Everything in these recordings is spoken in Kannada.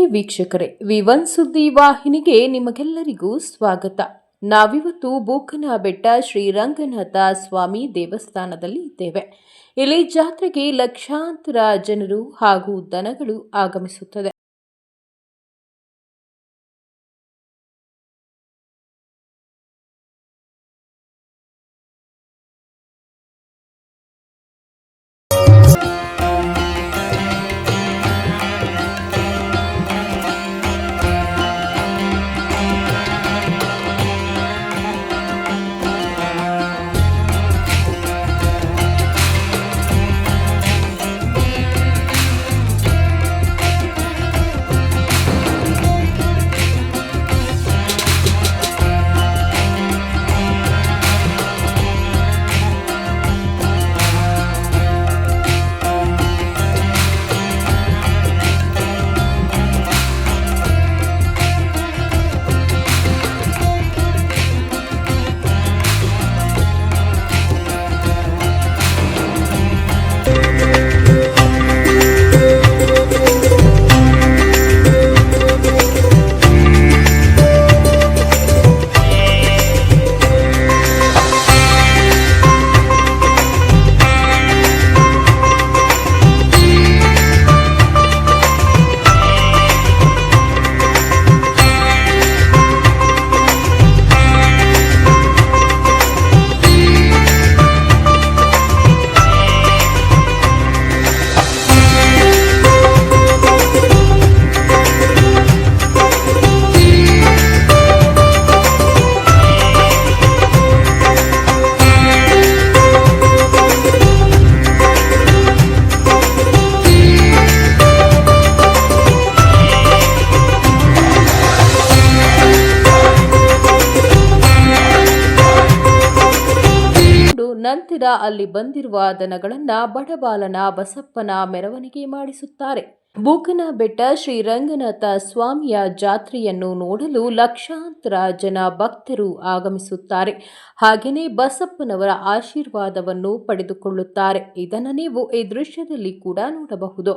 ನಮಸ್ತೆ ವೀಕ್ಷಕರೇ, ವಿ1 ಸುದ್ದಿ ವಾಹಿನಿಗೆ ನಿಮಗೆಲ್ಲರಿಗೂ ಸ್ವಾಗತ. ನಾವಿವತ್ತು ಬೂಕನಬೆಟ್ಟ ಶ್ರೀ ರಂಗನಾಥ ಸ್ವಾಮಿ ದೇವಸ್ಥಾನದಲ್ಲಿ ಇದ್ದೇವೆ. ಇಲ್ಲಿ ಜಾತ್ರೆಗೆ ಲಕ್ಷಾಂತರ ಜನರು ಹಾಗೂ ದನಗಳು ಆಗಮಿಸುತ್ತದೆ. ನಂತರ ಅಲ್ಲಿ ಬಂದಿರುವ ದನಗಳನ್ನ ಬಡಬಾಲನ ಬಸಪ್ಪನ ಮೆರವಣಿಗೆ ಮಾಡಿಸುತ್ತಾರೆ. ಬೂಕನಬೆಟ್ಟ ಶ್ರೀ ರಂಗನಾಥ ಸ್ವಾಮಿಯ ಜಾತ್ರೆಯನ್ನು ನೋಡಲು ಲಕ್ಷಾಂತರ ಜನ ಭಕ್ತರು ಆಗಮಿಸುತ್ತಾರೆ. ಹಾಗೆಯೇ ಬಸಪ್ಪನವರ ಆಶೀರ್ವಾದವನ್ನು ಪಡೆದುಕೊಳ್ಳುತ್ತಾರೆ. ಇದನ್ನು ನೀವು ಈ ದೃಶ್ಯದಲ್ಲಿ ಕೂಡ ನೋಡಬಹುದು.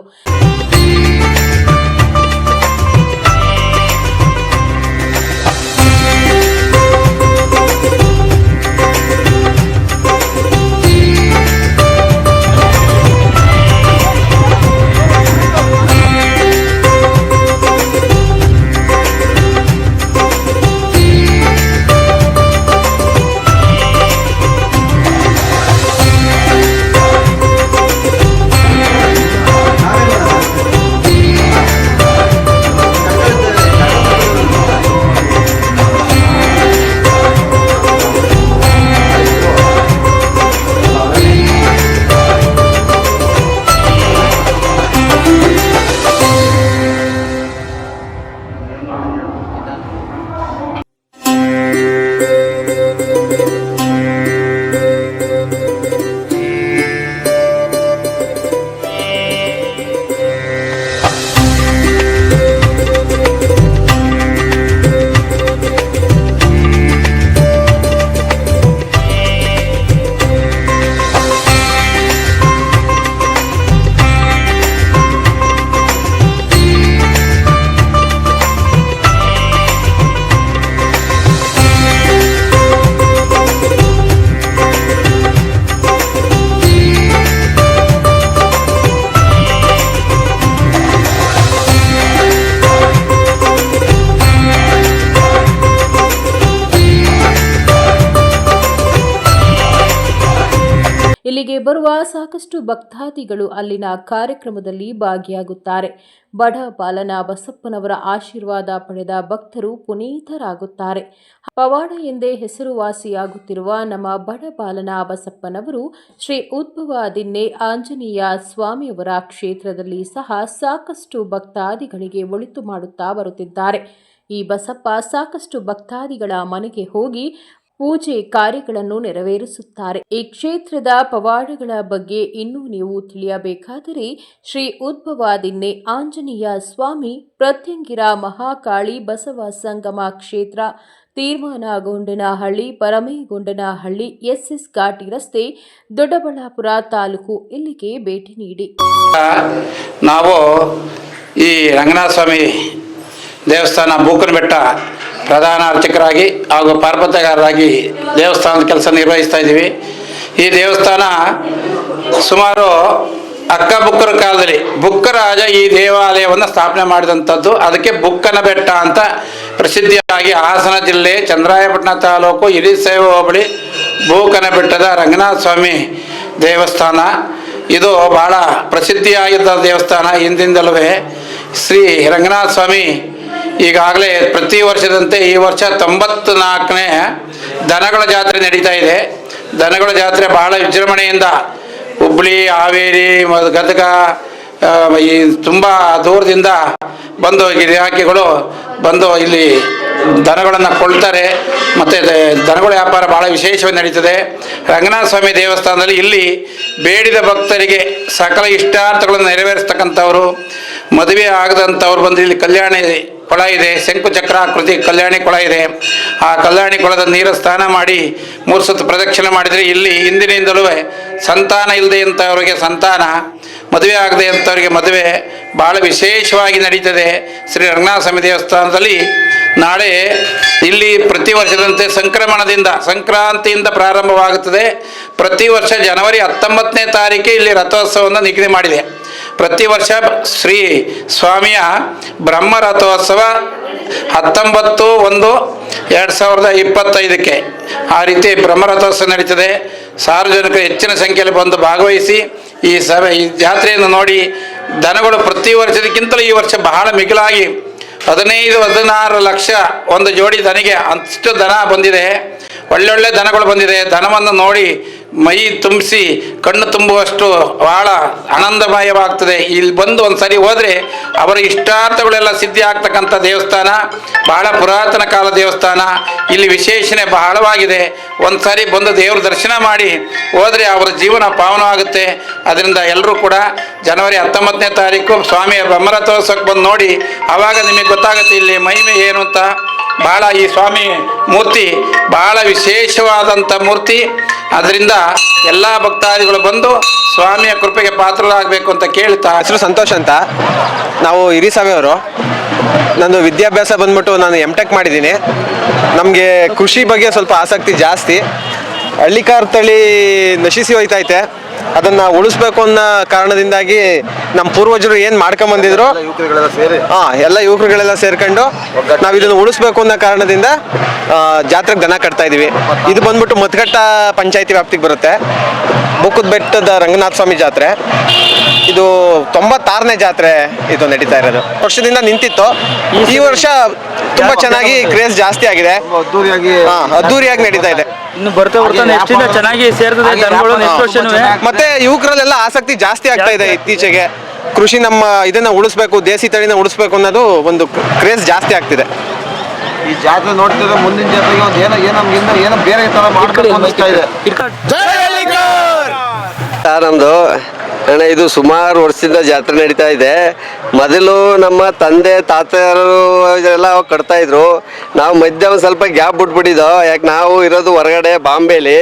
ಇಲ್ಲಿಗೆ ಬರುವ ಸಾಕಷ್ಟು ಭಕ್ತಾದಿಗಳು ಅಲ್ಲಿನ ಕಾರ್ಯಕ್ರಮದಲ್ಲಿ ಭಾಗಿಯಾಗುತ್ತಾರೆ. ಬಡ ಬಾಲನ ಬಸಪ್ಪನವರ ಆಶೀರ್ವಾದ ಪಡೆದ ಭಕ್ತರು ಪುನೀತರಾಗುತ್ತಾರೆ. ಪವಾಡ ಎಂದೇ ಹೆಸರುವಾಸಿಯಾಗುತ್ತಿರುವ ನಮ್ಮ ಬಡ ಬಾಲನ ಬಸಪ್ಪನವರು ಶ್ರೀ ಉದ್ಭವದಿನ್ನೆ ಆಂಜನೇಯ ಸ್ವಾಮಿಯವರ ಕ್ಷೇತ್ರದಲ್ಲಿ ಸಹ ಸಾಕಷ್ಟು ಭಕ್ತಾದಿಗಳಿಗೆ ಒಳಿತು ಮಾಡುತ್ತಾ ಬರುತ್ತಿದ್ದಾರೆ. ಈ ಬಸಪ್ಪ ಸಾಕಷ್ಟು ಭಕ್ತಾದಿಗಳ ಮನೆಗೆ ಹೋಗಿ ಪೂಜೆ ಕಾರ್ಯಗಳನ್ನು ನೆರವೇರಿಸುತ್ತಾರೆ. ಈ ಕ್ಷೇತ್ರದ ಪವಾಡಗಳ ಬಗ್ಗೆ ಇನ್ನೂ ನೀವು ತಿಳಿಯಬೇಕಾದರೆ ಶ್ರೀ ಉದ್ಭವದಿನ್ನೆ ಆಂಜನೇಯ ಸ್ವಾಮಿ ಪ್ರತ್ಯಂಗಿರ ಮಹಾಕಾಳಿ ಬಸವ ಸಂಗಮ ಕ್ಷೇತ್ರ ತೀರ್ಮಾನಗೊಂಡನಹಳ್ಳಿ ಪರಮೇಗೊಂಡನಹಳ್ಳಿ ಎಸ್ ಘಾಟಿ ರಸ್ತೆ ದೊಡ್ಡಬಳ್ಳಾಪುರ ತಾಲೂಕು ಇಲ್ಲಿಗೆ ಭೇಟಿ ನೀಡಿ ನಾವು ಈ ರಂಗನಾಥ ಸ್ವಾಮಿ ದೇವಸ್ಥಾನ ಬೂಕನಬೆಟ್ಟ ಪ್ರಧಾನ ಅರ್ಚಕರಾಗಿ ಹಾಗೂ ಪಾರ್ಪತ್ಯಗಾರರಾಗಿ ದೇವಸ್ಥಾನದ ಕೆಲಸ ನಿರ್ವಹಿಸ್ತಾ ಇದ್ದೀವಿ. ಈ ದೇವಸ್ಥಾನ ಸುಮಾರು ಅಕ್ಕಬುಕ್ಕರ ಕಾಲದಲ್ಲಿ ಬುಕ್ಕರಾಜ ಈ ದೇವಾಲಯವನ್ನು ಸ್ಥಾಪನೆ ಮಾಡಿದಂಥದ್ದು. ಅದಕ್ಕೆ ಬುಕ್ಕನಬೆಟ್ಟ ಅಂತ ಪ್ರಸಿದ್ಧಿಯಾಗಿ ಹಾಸನ ಜಿಲ್ಲೆ ಚಂದ್ರಾಯಪಟ್ಟಣ ತಾಲೂಕು ಹಿರಿಸೇವೆ ಹೋಬಳಿ ಬೂಕನಬೆಟ್ಟದ ರಂಗನಾಥ ಸ್ವಾಮಿ ದೇವಸ್ಥಾನ ಇದು ಬಹಳ ಪ್ರಸಿದ್ಧಿಯಾಗಿದ್ದ ದೇವಸ್ಥಾನ. ಹಿಂದಿಂದಲೂ ಶ್ರೀ ರಂಗನಾಥ ಸ್ವಾಮಿ ಈಗಾಗಲೇ ಪ್ರತಿ ವರ್ಷದಂತೆ ಈ ವರ್ಷ 94ನೇ ದನಗಳ ಜಾತ್ರೆ ನಡೀತಾ ಇದೆ. ದನಗಳ ಜಾತ್ರೆ ಬಹಳ ವಿಜೃಂಭಣೆಯಿಂದ ಹುಬ್ಬಳ್ಳಿ, ಹಾವೇರಿ, ಗದಗ ಈ ತುಂಬ ದೂರದಿಂದ ಬಂದು ಗಿರಾಕಿಗಳು ಬಂದು ಇಲ್ಲಿ ದನಗಳನ್ನು ಕೊಳ್ತಾರೆ. ಮತ್ತು ದನಗಳ ವ್ಯಾಪಾರ ಭಾಳ ವಿಶೇಷವಾಗಿ ನಡೀತದೆ. ರಂಗನಾಥ ಸ್ವಾಮಿ ದೇವಸ್ಥಾನದಲ್ಲಿ ಇಲ್ಲಿ ಬೇಡಿದ ಭಕ್ತರಿಗೆ ಸಕಲ ಇಷ್ಟಾರ್ಥಗಳನ್ನು ನೆರವೇರಿಸ್ತಕ್ಕಂಥವ್ರು, ಮದುವೆ ಆಗದಂಥವ್ರು ಬಂದು ಇಲ್ಲಿ ಕಲ್ಯಾಣಿ ಕೊಳ ಇದೆ, ಶಂಕು ಚಕ್ರಾಕೃತಿ ಕಲ್ಯಾಣಿ ಕೊಳ ಇದೆ. ಆ ಕಲ್ಯಾಣಿ ಕೊಳದ ನೀರು ಸ್ನಾನ ಮಾಡಿ 3 ಸುತ್ತು ಪ್ರದಕ್ಷಿಣೆ ಮಾಡಿದರೆ ಇಲ್ಲಿ ಹಿಂದಿನಿಂದಲೂ ಸಂತಾನ ಇಲ್ಲದೆ ಅಂಥವ್ರಿಗೆ ಸಂತಾನ, ಮದುವೆ ಆಗದೆ ಅಂಥವ್ರಿಗೆ ಮದುವೆ ಭಾಳ ವಿಶೇಷವಾಗಿ ನಡೀತದೆ. ಶ್ರೀ ರಂಗನಾಥ ಸ್ವಾಮಿ ದೇವಸ್ಥಾನದಲ್ಲಿ ನಾಳೆ ಇಲ್ಲಿ ಪ್ರತಿ ವರ್ಷದಂತೆ ಸಂಕ್ರಾಂತಿಯಿಂದ ಪ್ರಾರಂಭವಾಗುತ್ತದೆ. ಪ್ರತಿ ವರ್ಷ ಜನವರಿ 19ನೇ ತಾರೀಕು ಇಲ್ಲಿ ರಥೋತ್ಸವವನ್ನು ನಿಗದಿ ಮಾಡಿದೆ. ಪ್ರತಿ ವರ್ಷ ಶ್ರೀ ಸ್ವಾಮಿಯ ಬ್ರಹ್ಮ ರಥೋತ್ಸವ 19/1/2025 ಆ ರೀತಿ ಬ್ರಹ್ಮರಥೋತ್ಸವ ನಡೀತದೆ. ಸಾರ್ವಜನಿಕರು ಹೆಚ್ಚಿನ ಸಂಖ್ಯೆಯಲ್ಲಿ ಬಂದು ಭಾಗವಹಿಸಿ ಈ ಜಾತ್ರೆಯನ್ನು ನೋಡಿ ದನಗಳು ಪ್ರತಿ ವರ್ಷದಕ್ಕಿಂತಲೂ ಈ ವರ್ಷ ಬಹಳ ಮಿಗಿಲಾಗಿ 15-16 ಲಕ್ಷ ಒಂದು ಜೋಡಿ ದನಿಗೆ ಅಷ್ಟು ದನ ಬಂದಿದೆ. ಒಳ್ಳೊಳ್ಳೆ ದನಗಳು ಬಂದಿದೆ. ದನವನ್ನು ನೋಡಿ ಮೈ ತುಂಬಿಸಿ ಕಣ್ಣು ತುಂಬುವಷ್ಟು ಬಹಳ ಆನಂದಮಯವಾಗ್ತದೆ. ಇಲ್ಲಿ ಬಂದು ಒಂದು ಸರಿ ಹೋದರೆ ಅವರ ಇಷ್ಟಾರ್ಥಗಳೆಲ್ಲ ಸಿದ್ಧಿ ಆಗ್ತಕ್ಕಂಥ ದೇವಸ್ಥಾನ. ಬಹಳ ಪುರಾತನ ಕಾಲ ದೇವಸ್ಥಾನ. ಇಲ್ಲಿ ವಿಶೇಷಣೆ ಬಹಳವಾಗಿದೆ. ಒಂದು ಸಾರಿ ಬಂದು ದೇವ್ರ ದರ್ಶನ ಮಾಡಿ ಹೋದರೆ ಅವರ ಜೀವನ ಪಾವನವಾಗುತ್ತೆ. ಅದರಿಂದ ಎಲ್ಲರೂ ಕೂಡ ಜನವರಿ 19ನೇ ತಾರೀಕು ಸ್ವಾಮಿಯ ಬ್ರಹ್ಮರಥೋತ್ಸವಕ್ಕೆ ಬಂದು ನೋಡಿ, ಆವಾಗ ನಿಮಗೆ ಗೊತ್ತಾಗುತ್ತೆ ಇಲ್ಲಿ ಮಹಿಮೆ ಏನು ಅಂತ. ಭಾಳ ಈ ಸ್ವಾಮಿ ಮೂರ್ತಿ ಭಾಳ ವಿಶೇಷವಾದಂಥ ಮೂರ್ತಿ. ಅದರಿಂದ ಎಲ್ಲ ಭಕ್ತಾದಿಗಳು ಬಂದು ಸ್ವಾಮಿಯ ಕೃಪೆಗೆ ಪಾತ್ರರಾಗಬೇಕು ಅಂತ ಕೇಳ್ತಾ. ಹೆಸರು ಸಂತೋಷ್ ಅಂತ, ನಾವು ಹಿರಿಸಾವೆಯವರು. ನಂದು ವಿದ್ಯಾಭ್ಯಾಸ ಬಂದ್ಬಿಟ್ಟು ನಾನು M.Tech ಮಾಡಿದ್ದೀನಿ. ನಮಗೆ ಕೃಷಿ ಬಗ್ಗೆ ಸ್ವಲ್ಪ ಆಸಕ್ತಿ ಜಾಸ್ತಿ. ಹಳ್ಳಿಕಾರ್ ತಳಿ ನಶಿಸಿ ಹೋಯ್ತೈತೆ, ಅದನ್ನು ಉಳಿಸ್ಬೇಕು ಅನ್ನೋ ಕಾರಣದಿಂದಾಗಿ ನಮ್ಮ ಪೂರ್ವಜರು ಏನು ಮಾಡ್ಕೊಂಬಂದಿದ್ರು ಎಲ್ಲ ಯುವಕರುಗಳೆಲ್ಲ ಸೇರ್ಕೊಂಡು ನಾವು ಇದನ್ನು ಉಳಿಸ್ಬೇಕು ಅನ್ನೋ ಕಾರಣದಿಂದ ಜಾತ್ರೆಗೆ ದನ ಕಟ್ತಾ ಇದೀವಿ. ಇದು ಬಂದ್ಬಿಟ್ಟು ಮತ್ಕಟ್ಟ ಪಂಚಾಯತಿ ವ್ಯಾಪ್ತಿಗೆ ಬರುತ್ತೆ. ಬೂಕದ ಬೆಟ್ಟದ ರಂಗನಾಥ ಸ್ವಾಮಿ ಜಾತ್ರೆ ಇದು 96ನೇ ಜಾತ್ರೆ ಇದು ನಡೀತಾ ಇರೋದು. ವರ್ಷದಿಂದ ನಿಂತಿತ್ತು. ಈ ವರ್ಷ ತುಂಬಾ ಚೆನ್ನಾಗಿ ಕ್ರೇಜ್ ಜಾಸ್ತಿ ಆಗಿದೆ, ಅದ್ದೂರಿಯಾಗಿ ನಡೀತಾ ಇದೆ. ಇನ್ನು ಬರ್ತಾ ನೆಕ್ಸ್ಟ್ ಚೆನ್ನಾಗಿ ಸೇರ್ತದೆ ದನಗಳು. ಮತ್ತೆ ಯುವಕರಲ್ಲೆಲ್ಲ ಆಸಕ್ತಿ ಜಾಸ್ತಿ ಆಗ್ತಾ ಇದೆ ಇತ್ತೀಚೆಗೆ. ಕೃಷಿ ನಮ್ಮ ಇದನ್ನ ಉಳಿಸ್ಬೇಕು, ದೇಸಿ ತಳಿನ ಉಳಿಸ್ಬೇಕು ಅನ್ನೋದು ಒಂದು ಕ್ರೇಜ್ ಜಾಸ್ತಿ ಆಗ್ತಿದೆ. ಈ ಜಾತ್ರೆ ನೋಡ್ತಿದ್ರೆ ಮುಂದಿನ ಜಾತ್ರೆಗೆ ಒಂದು ಏನೋ ಬೇರೆ ತರ ಮಾಡ್ಬೇಕು ಅನ್ನಿಸ್ತಾ ಇದೆ. ನಮ್ಮದು ಅಣ್ಣ ಇದು ಸುಮಾರು ವರ್ಷದಿಂದ ಜಾತ್ರೆ ನಡೀತಾ ಇದೆ. ಮೊದಲು ನಮ್ಮ ತಂದೆ ತಾತರು ಇದೆಲ್ಲ ಕಟ್ತಾ ಇದ್ರು. ನಾವು ಮಧ್ಯ ಒಂದು ಸ್ವಲ್ಪ ಗ್ಯಾಪ್ ಬಿಟ್ಬಿಟ್ಟಿದ್ದೋ, ಯಾಕೆ ನಾವು ಇರೋದು ಹೊರಗಡೆ ಬಾಂಬೆಲಿ.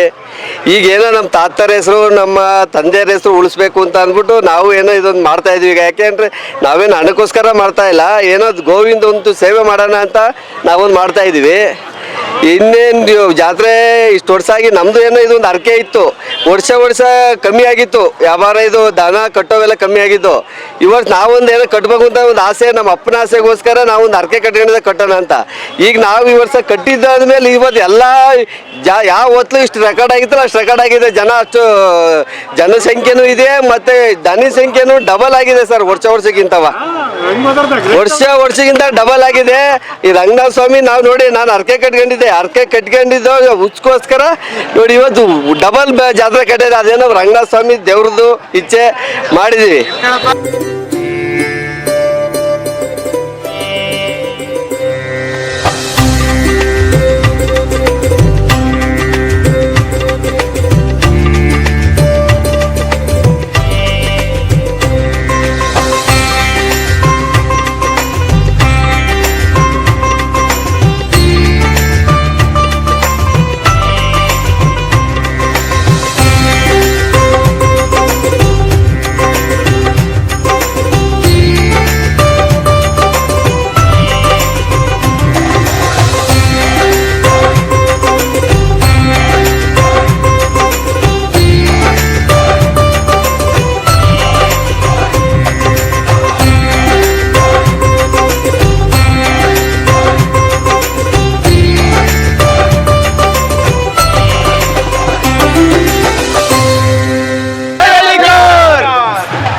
ಈಗೇನೋ ನಮ್ಮ ತಾತರ ಹೆಸರು ನಮ್ಮ ತಂದೆಯರ ಹೆಸರು ಉಳಿಸ್ಬೇಕು ಅಂತ ಅಂದ್ಬಿಟ್ಟು ನಾವು ಏನೋ ಇದೊಂದು ಮಾಡ್ತಾ ಇದ್ವಿ. ಈಗ ಯಾಕೆಂದರೆ ನಾವೇನು ಹಣಕ್ಕೋಸ್ಕರ ಮಾಡ್ತಾ ಇಲ್ಲ, ಏನೋ ಗೋವಿಂದ ಒಂದು ಸೇವೆ ಮಾಡೋಣ ಅಂತ ನಾವೊಂದು ಮಾಡ್ತಾ ಇದ್ದೀವಿ. ಇನ್ನೇನು ಜಾತ್ರೆ ಇಷ್ಟು ವರ್ಷ ಆಗಿ ನಮ್ಮದು ಏನೋ ಇದೊಂದು ಅರ್ಕೆ ಇತ್ತು. ವರ್ಷ ಕಮ್ಮಿ ಆಗಿತ್ತು ವ್ಯಾಪಾರ, ಇದು ದನ ಕಟ್ಟೋವೆಲ್ಲ ಕಮ್ಮಿ ಆಗಿತ್ತು. ಇವತ್ತು ನಾವೊಂದು ಏನೋ ಕಟ್ಟಬೇಕು ಅಂತ ಒಂದು ಆಸೆ, ನಮ್ಮ ಅಪ್ಪನ ಆಸೆಗೋಸ್ಕರ ನಾವೊಂದು ಅರ್ಕೆ ಕಟ್ಕೊಂಡಿದ್ದೆ ಕಟ್ಟೋಣ ಅಂತ. ಈಗ ನಾವು ಈ ವರ್ಷ ಕಟ್ಟಿದ್ದಾದ್ಮೇಲೆ ಇವತ್ತು ಎಲ್ಲ ಯಾವ ಹೊತ್ತು ಇಷ್ಟು ರೆಕಾರ್ಡ್ ಆಗಿತ್ತಲ್ಲ ಅಷ್ಟು ರೆಕಾರ್ಡ್ ಆಗಿದೆ. ಅಷ್ಟು ಜನಸಂಖ್ಯೆನೂ ಇದೆ, ಮತ್ತು ದನಿ ಸಂಖ್ಯೆನೂ ಡಬಲ್ ಆಗಿದೆ ಸರ್. ವರ್ಷಕ್ಕಿಂತವ ವರ್ಷಕ್ಕಿಂತ ಡಬಲ್ ಆಗಿದೆ. ಈ ರಂಗನಾಥ ಸ್ವಾಮಿ ನಾವು ನೋಡಿ, ನಾನು ಅರ್ಕೆ ಕಟ್ಕೊಂಡಿದ್ದು ಹುಚ್ಕೋಸ್ಕರ ನೋಡಿ ಇವತ್ತು ಡಬಲ್ ಜಾತ್ರೆ ಕಟ್ಟಿದ್ರೆ. ಅದೇನೋ ರಂಗನಾಥ ಸ್ವಾಮಿ ದೇವ್ರದ್ದು ಇಚ್ಛೆ ಮಾಡಿದೀವಿ.